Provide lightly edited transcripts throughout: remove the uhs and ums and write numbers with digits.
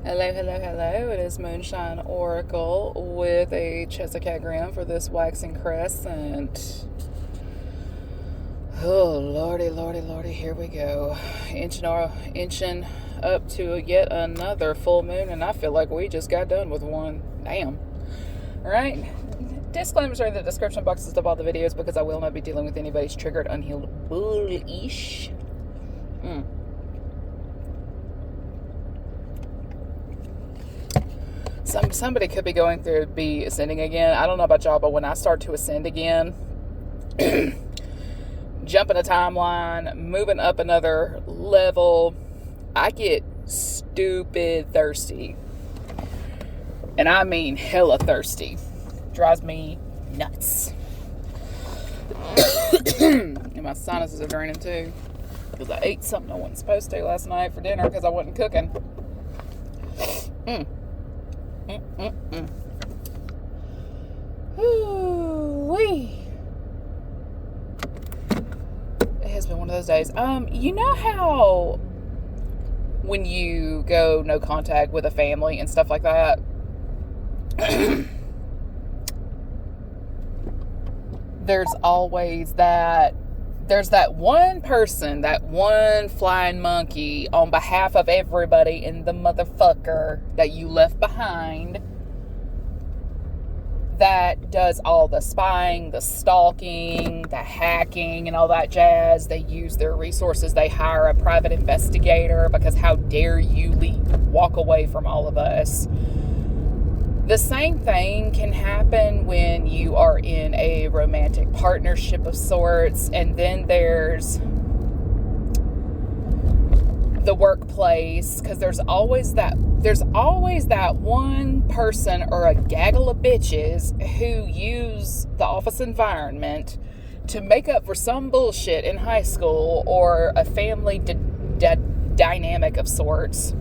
Hello, hello, hello. It is Moonshine Oracle with a Cheshire Cat Grin for this waxing crescent. Oh, lordy, lordy, lordy, here we go. Inching up to yet another full moon, and I feel like we just got done with one. Damn. Alright? Disclaimers are in the description boxes of all the videos because I will not be dealing with anybody's triggered, unhealed bullish. Somebody could be going through ascending again. I don't know about y'all, but when I start to ascend again, jumping a timeline, moving up another level, I get stupid thirsty. And I mean hella thirsty. Drives me nuts. And my sinuses are draining too. Because I ate something I wasn't supposed to last night for dinner because I wasn't cooking. Ooh-wee. It has been one of those days. You know how when you go no contact with a family and stuff like that, there's that one person, that one flying monkey on behalf of everybody in the motherfucker that you left behind that does all the spying, the stalking, the hacking, and all that jazz. They use their resources. They hire a private investigator because how dare you walk away from all of us. The same thing can happen when you are in a romantic partnership of sorts, and then there's the workplace, because there's always that one person or a gaggle of bitches who use the office environment to make up for some bullshit in high school or a family dynamic of sorts.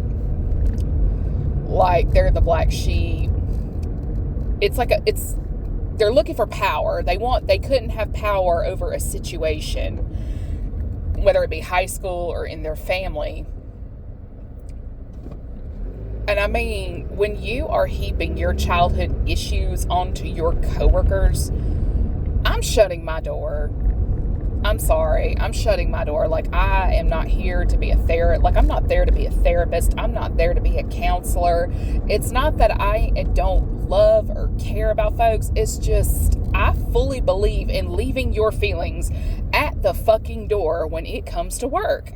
Like they're the black sheep. They're looking for power. They couldn't have power over a situation, whether it be high school or in their family. And I mean, when you are heaping your childhood issues onto your coworkers, I'm shutting my door. I'm sorry. I'm shutting my door. Like, I am not here to be a therapist. Like, I'm not there to be a therapist. I'm not there to be a counselor. It's not that I don't love or care about folks. It's just, I fully believe in leaving your feelings at the fucking door when it comes to work.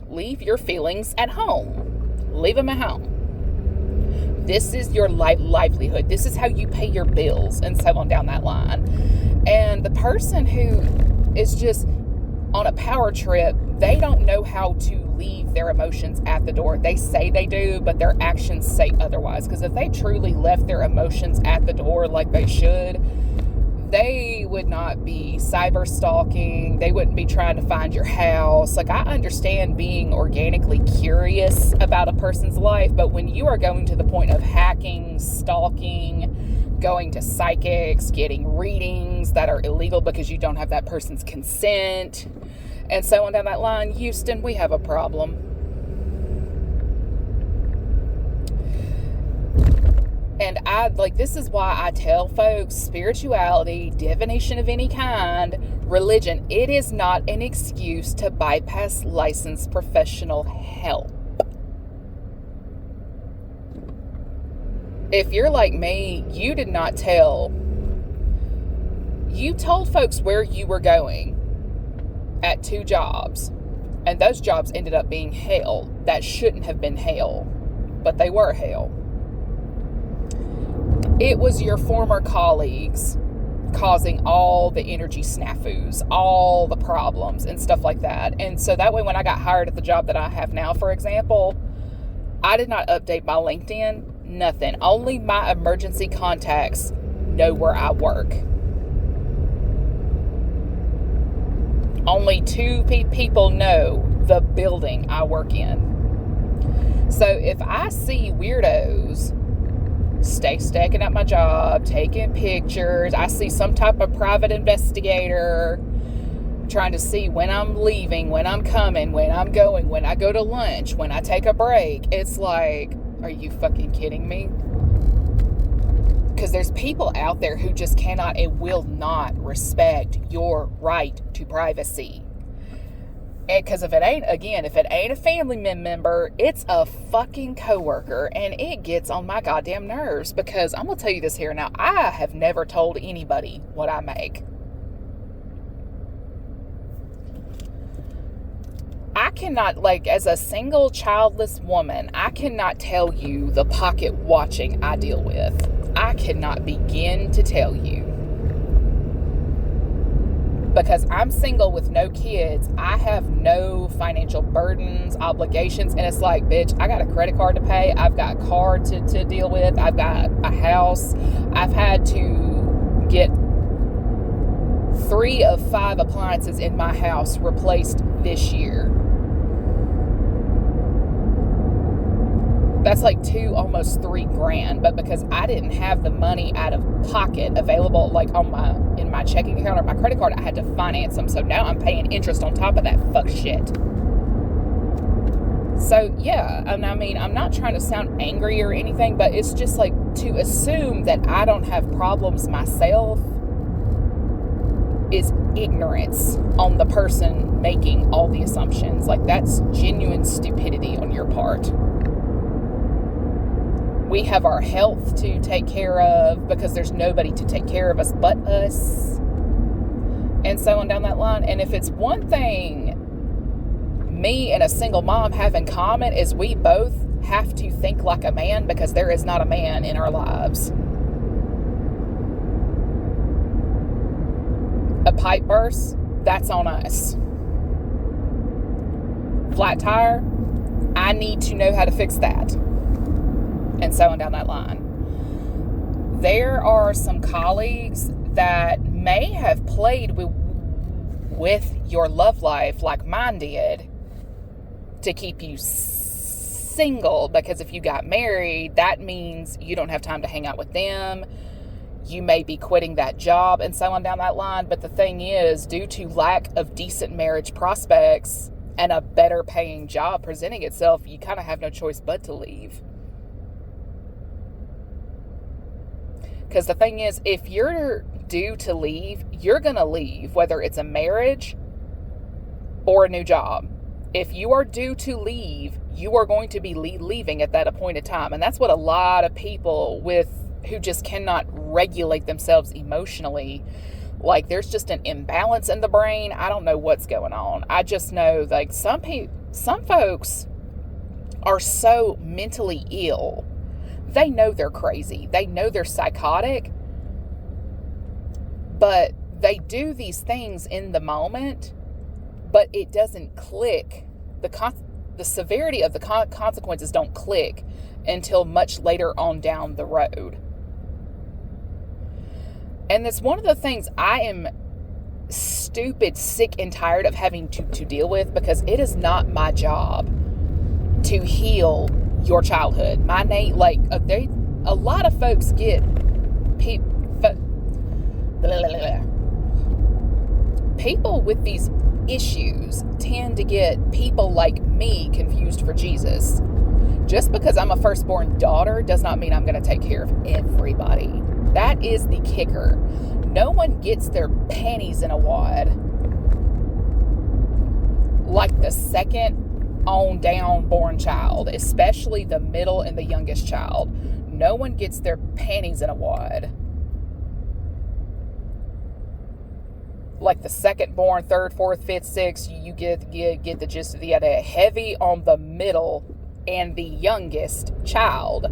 Leave your feelings at home. Leave them at home. This is your livelihood. This is how you pay your bills, and so on down that line. And the person who is just on a power trip, they don't know how to leave their emotions at the door. They say they do, but their actions say otherwise. Because if they truly left their emotions at the door like they should, they would not be cyber stalking. They wouldn't be trying to find your house. Like, I understand being organically curious about a person's life, but when you are going to the point of hacking, stalking, going to psychics, getting readings that are illegal because you don't have that person's consent, and so on down that line, Houston, we have a problem. And this is why I tell folks, spirituality, divination of any kind, religion, it is not an excuse to bypass licensed professional help. If you're like me, you did not tell. You told folks where you were going at 2 jobs, and those jobs ended up being hell. That shouldn't have been hell, but they were hell. It was your former colleagues causing all the energy snafus, all the problems and stuff like that. And so that way, when I got hired at the job that I have now, for example, I did not update my LinkedIn, nothing. Only my emergency contacts know where I work. Only 2 people know the building I work in. So if I see weirdos stacking up my job, taking pictures, I see some type of private investigator trying to see when I'm leaving, when I'm coming, when I'm going, when I go to lunch, when I take a break, it's like, Are you fucking kidding me? Because there's people out there who just cannot and will not respect your right to privacy. And because if it ain't a family member, it's a fucking coworker, and it gets on my goddamn nerves. Because I'm gonna tell you this here now, I have never told anybody what I make. I cannot, like, as a single childless woman, I cannot tell you the pocket watching I deal with. I cannot begin to tell you. Because I'm single with no kids, I have no financial burdens, obligations, and it's like, bitch, I got a credit card to pay, I've got a car to deal with, I've got a house, I've had to get 3 of 5 appliances in my house replaced this year. That's like almost $3,000, but because I didn't have the money out of pocket available, like in my checking account or my credit card, I had to finance them. So now I'm paying interest on top of that fuck shit. So yeah, I mean, I'm not trying to sound angry or anything, but it's just like, to assume that I don't have problems myself is ignorance on the person making all the assumptions. Like, that's genuine stupidity on your part. We have our health to take care of because there's nobody to take care of us but us. And so on down that line. And if it's one thing me and a single mom have in common, is we both have to think like a man, because there is not a man in our lives. A pipe burst, that's on us. Flat tire, I need to know how to fix that. And so on down that line. There are some colleagues that may have played with your love life like mine did to keep you single, because if you got married, that means you don't have time to hang out with them. You may be quitting that job and so on down that line. But the thing is, due to lack of decent marriage prospects and a better paying job presenting itself, you kind of have no choice but to leave. Because the thing is, if you're due to leave, you're going to leave, whether it's a marriage or a new job. If you are due to leave, you are going to be leaving at that appointed time. And that's what a lot of people who just cannot regulate themselves emotionally, like, there's just an imbalance in the brain. I don't know what's going on. I just know, like, some folks are so mentally ill. They know they're crazy. They know they're psychotic. But they do these things in the moment, but it doesn't click. The severity of the consequences don't click until much later on down the road. And that's one of the things I am stupid, sick, and tired of having to deal with, because it is not my job to heal your childhood. My name, like, a lot of folks get people with these issues tend to get people like me confused for Jesus. Just because I'm a firstborn daughter does not mean I'm going to take care of everybody. That is the kicker. No one gets their panties in a wad like the second on down born child, especially the middle and the youngest child. No one gets their panties in a wad like the second born, third, fourth, fifth, sixth. You get the gist of the idea. Heavy on the middle and the youngest child.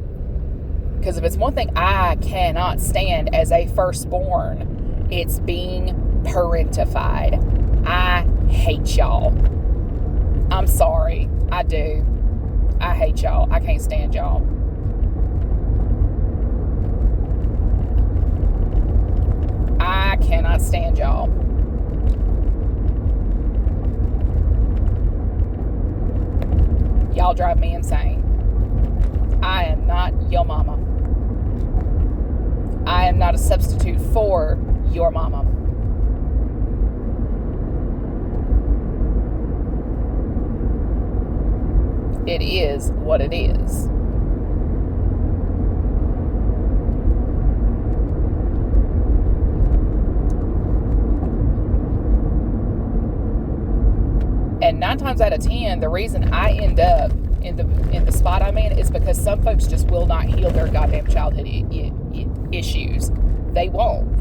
Because if it's one thing I cannot stand as a firstborn, it's being parentified. I hate y'all. I'm sorry. I do. I hate y'all. I can't stand y'all. I cannot stand y'all. Y'all drive me insane. I am not your mama. I am not a substitute for your mama. It is what it is. times out of 10, the reason I end up in the spot I'm in is because some folks just will not heal their goddamn childhood issues. They won't.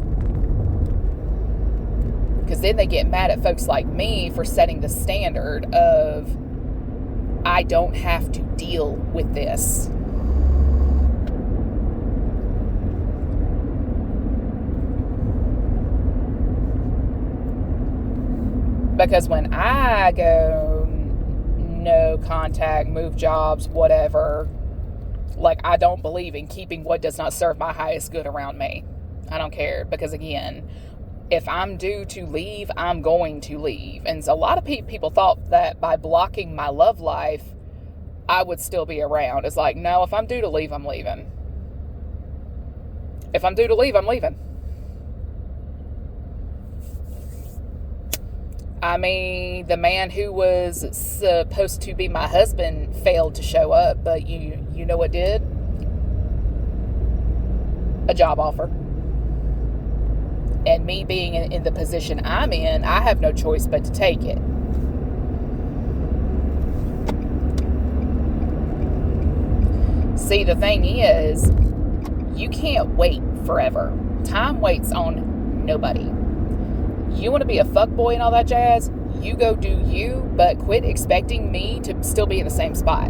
Because then they get mad at folks like me for setting the standard of, I don't have to deal with this. Because when I go no contact, move jobs, whatever, like, I don't believe in keeping what does not serve my highest good around me. I don't care. Because again, if I'm due to leave, I'm going to leave. And so a lot of people thought that by blocking my love life, I would still be around. It's like, no, if I'm due to leave, I'm leaving. If I'm due to leave, I'm leaving. I mean, the man who was supposed to be my husband failed to show up, but you know what did? A job offer. And me being in the position I'm in, I have no choice but to take it. See, the thing is, you can't wait forever. Time waits on nobody. You want to be a fuckboy and all that jazz? You go do you, but quit expecting me to still be in the same spot.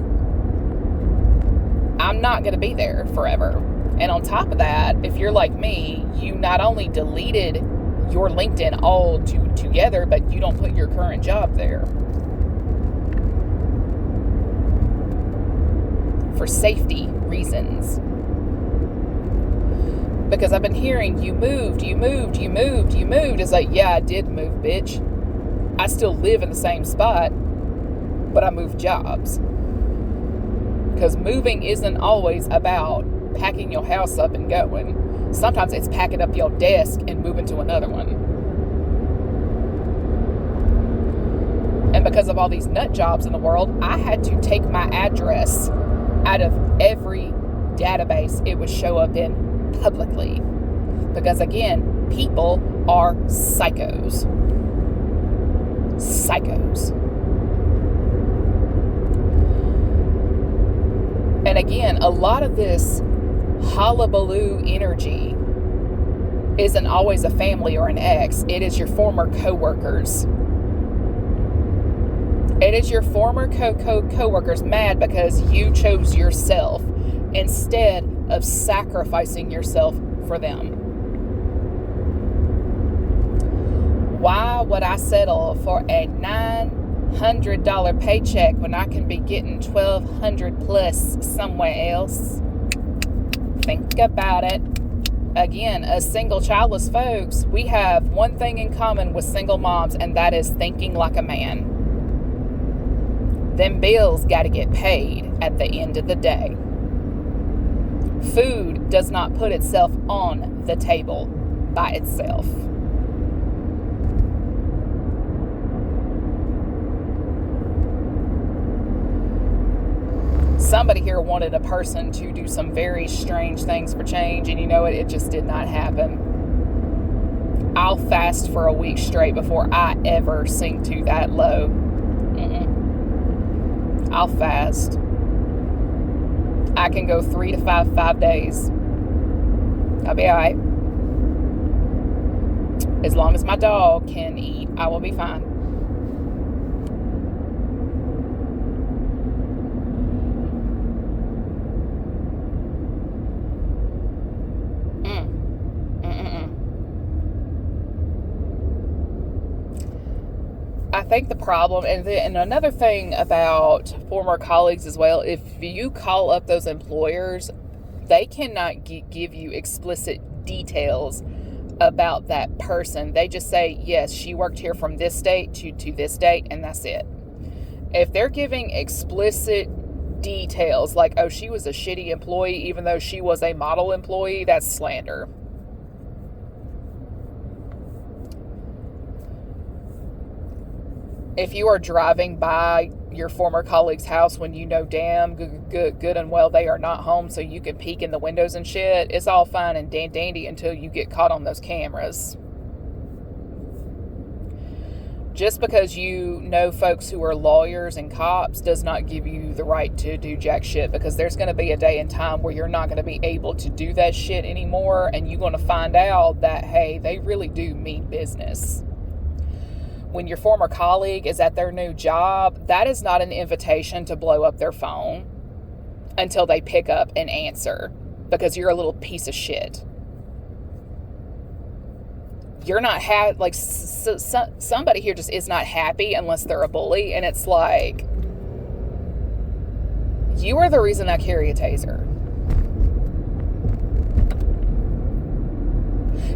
I'm not going to be there forever. And on top of that, if you're like me, you not only deleted your LinkedIn all together, but you don't put your current job there. For safety reasons. Because I've been hearing, you moved. It's like, yeah, I did move, bitch. I still live in the same spot, but I moved jobs. Because moving isn't always about packing your house up and going. Sometimes it's packing up your desk and moving to another one. And because of all these nut jobs in the world, I had to take my address out of every database it would show up in publicly. Because again, people are psychos. And again, a lot of this hullabaloo energy isn't always a family or an ex. It is your former coworkers. It is your former coworkers mad because you chose yourself instead of sacrificing yourself for them. Why would I settle for a $900 paycheck when I can be getting $1,200 plus somewhere else? Think about it. Again, as single childless folks, we have one thing in common with single moms, and that is thinking like a man. Them bills got to get paid at the end of the day. Food does not put itself on the table by itself. Somebody here wanted a person to do some very strange things for change, and you know what? It just did not happen. I'll fast for a week straight before I ever sink to that low. I'll fast. I can go 3 to 5 days. I'll be all right. As long as my dog can eat, I will be fine. I think the problem, and another thing about former colleagues as well, if you call up those employers, they cannot give you explicit details about that person. They just say, yes, she worked here from this date to this date, and that's it. If they're giving explicit details, like, oh, she was a shitty employee even though she was a model employee, that's slander. If you are driving by your former colleague's house when you know damn good and well they are not home, so you can peek in the windows and shit, it's all fine and dandy until you get caught on those cameras. Just because you know folks who are lawyers and cops does not give you the right to do jack shit, because there's going to be a day and time where you're not going to be able to do that shit anymore, and you're going to find out that, hey, they really do mean business. When your former colleague is at their new job, that is not an invitation to blow up their phone until they pick up and answer, because you're a little piece of shit. You're not like somebody here just is not happy unless they're a bully, and it's like, you are the reason I carry a taser.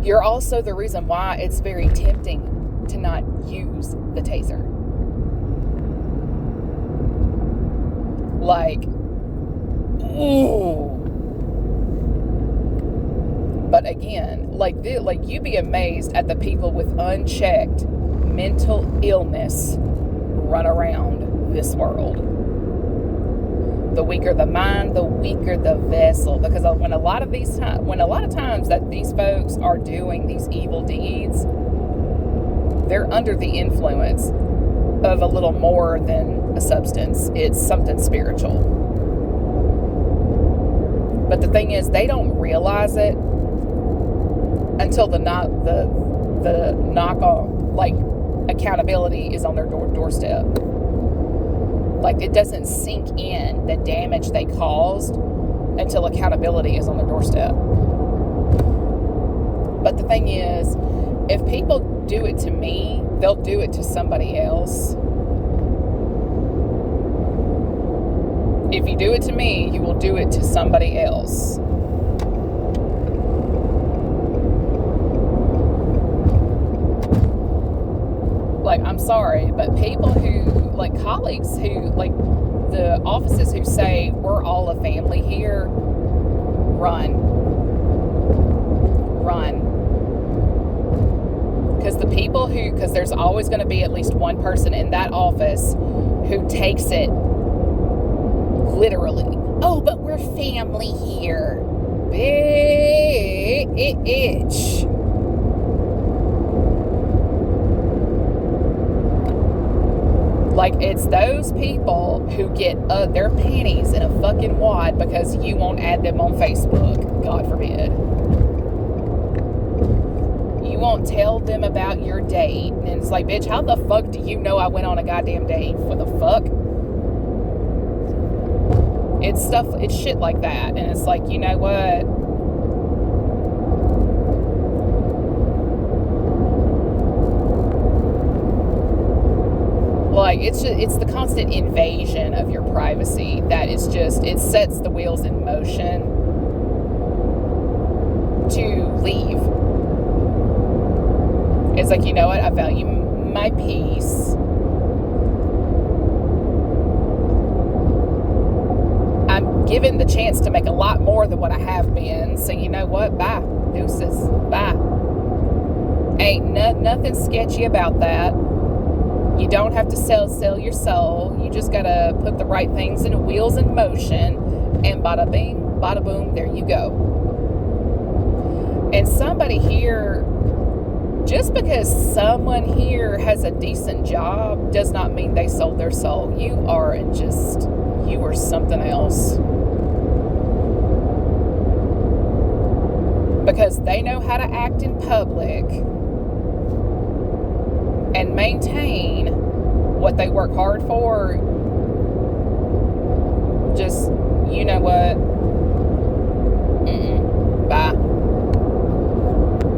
You're also the reason why it's very tempting to not use the taser. Like, ooh. But again, like you'd be amazed at the people with unchecked mental illness run around this world. The weaker the mind, the weaker the vessel. Because when a lot of times that these folks are doing these evil deeds, they're under the influence of a little more than a substance. It's something spiritual. But the thing is, they don't realize it until the knock on, like, accountability is on their doorstep. Like, it doesn't sink in the damage they caused until accountability is on their doorstep. But the thing is, if people do it to me, they'll do it to somebody else. If you do it to me, you will do it to somebody else. Like, I'm sorry, but people who, like, colleagues who, like, the offices who say we're all a family here, run. Because there's always going to be at least one person in that office who takes it literally. Oh, but we're family here. Bitch. Like, it's those people who get their panties in a fucking wad because you won't add them on Facebook. God forbid. You won't tell them about your date. And it's like, bitch, how the fuck do you know I went on a goddamn date? What the fuck? It's shit like that. And it's like, you know what? Like, it's the constant invasion of your privacy that is just, it sets the wheels in motion to leave. It's like, you know what? I value my peace. I'm given the chance to make a lot more than what I have been. So, you know what? Bye. Deuces. Bye. Ain't nothing sketchy about that. You don't have to sell your soul. You just got to put the right things in wheels in motion. And bada bing, bada boom, there you go. And somebody here, just because someone here has a decent job does not mean they sold their soul. You are something else. Because they know how to act in public and maintain what they work hard for. Just, you know what?